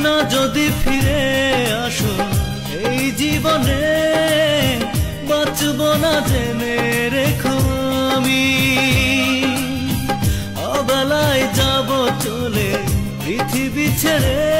না যদি ফিরে আসো এই জীবনে, বাঁচব না জেনে রেখো আমি। অবেলায় যাব চলে পৃথিবী ছেড়ে,